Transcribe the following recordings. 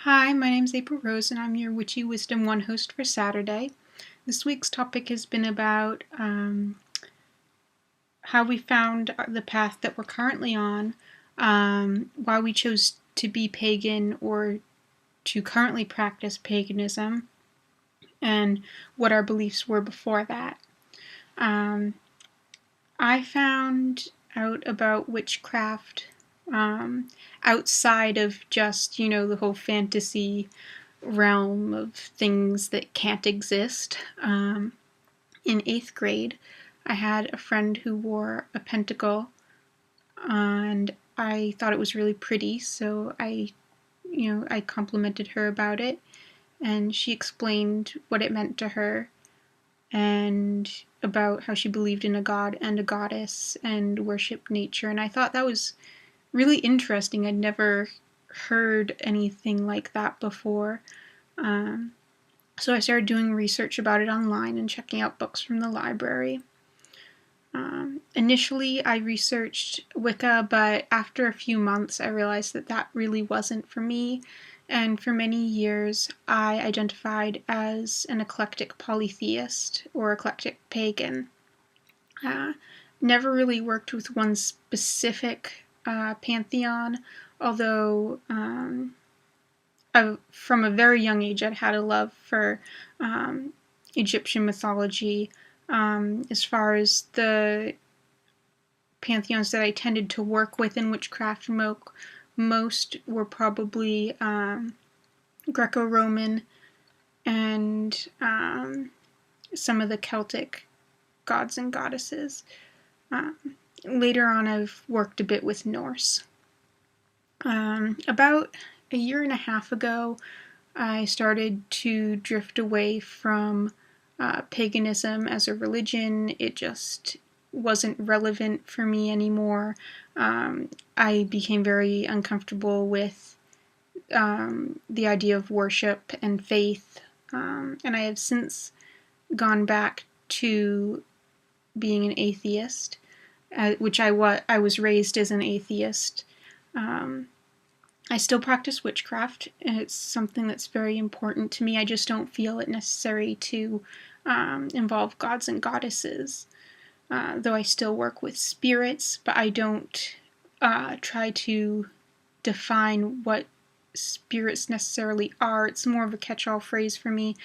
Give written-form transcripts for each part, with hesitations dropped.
Hi, my name's April Rose, and I'm your Witchy Wisdom One host for Saturday. This week's topic has been about how we found the path that we're currently on, why we chose to be pagan or to currently practice paganism, and what our beliefs were before that. I found out about witchcraft outside of just, the whole fantasy realm of things that can't exist. In 8th grade, I had a friend who wore a pentacle, and I thought it was really pretty, so I complimented her about it, and she explained what it meant to her, and about how she believed in a god and a goddess and worshipped nature, and I thought that was really interesting. I'd never heard anything like that before. So I started doing research about it online and checking out books from the library. Initially, I researched Wicca, but after a few months, I realized that that really wasn't for me. And for many years, I identified as an eclectic polytheist or eclectic pagan. Never really worked with one specific pantheon, although from a very young age, I'd had a love for Egyptian mythology. As far as the pantheons that I tended to work with in witchcraft, most were probably Greco-Roman and some of the Celtic gods and goddesses. Later on, I've worked a bit with Norse. About a year and a half ago, I started to drift away from paganism as a religion. It just wasn't relevant for me anymore. I became very uncomfortable with the idea of worship and faith, and I have since gone back to being an atheist, which I was raised as an atheist. I still practice witchcraft, and it's something that's very important to me. I just don't feel it necessary to involve gods and goddesses, though I still work with spirits, but I don't try to define what spirits necessarily are. It's more of a catch-all phrase for me.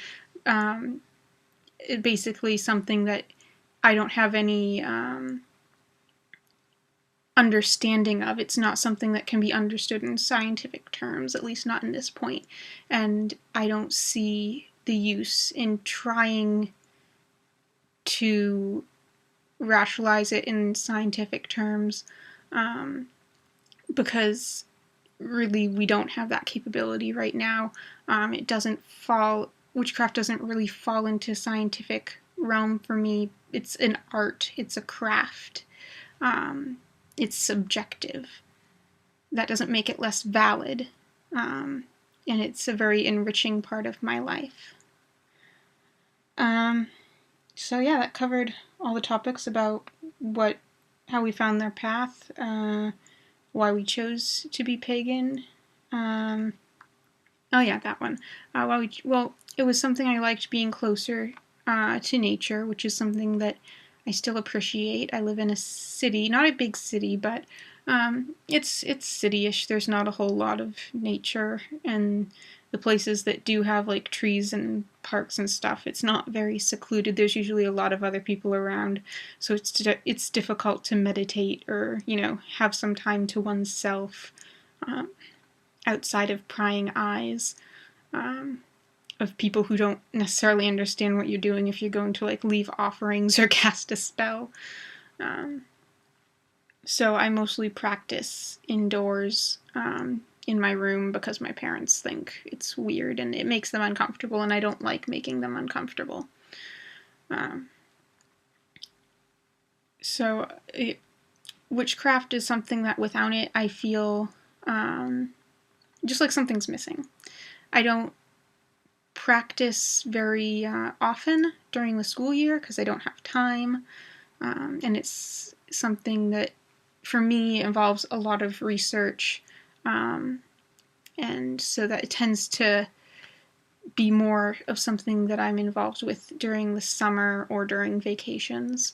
It basically something that I don't have any understanding of. It's not something that can be understood in scientific terms, at least not in this point. And I don't see the use in trying to rationalize it in scientific terms, because really we don't have that capability right now. Witchcraft doesn't really fall into scientific realm for me. It's an art, it's a craft. It's subjective. That doesn't make it less valid, and it's a very enriching part of my life. So yeah, that covered all the topics about how we found their path, why we chose to be pagan. Oh yeah, that one. It was something I liked, being closer to nature, which is something that I still appreciate. I live in a city, not a big city, but it's city-ish. There's not a whole lot of nature, and the places that do have like trees and parks and stuff, it's not very secluded. There's usually a lot of other people around, so it's difficult to meditate or have some time to oneself outside of prying eyes of people who don't necessarily understand what you're doing if you're going to like leave offerings or cast a spell. So I mostly practice indoors in my room because my parents think it's weird and it makes them uncomfortable, and I don't like making them uncomfortable. Witchcraft is something that without it I feel just like something's missing. I don't practice very often during the school year because I don't have time, and it's something that for me involves a lot of research and so that it tends to be more of something that I'm involved with during the summer or during vacations.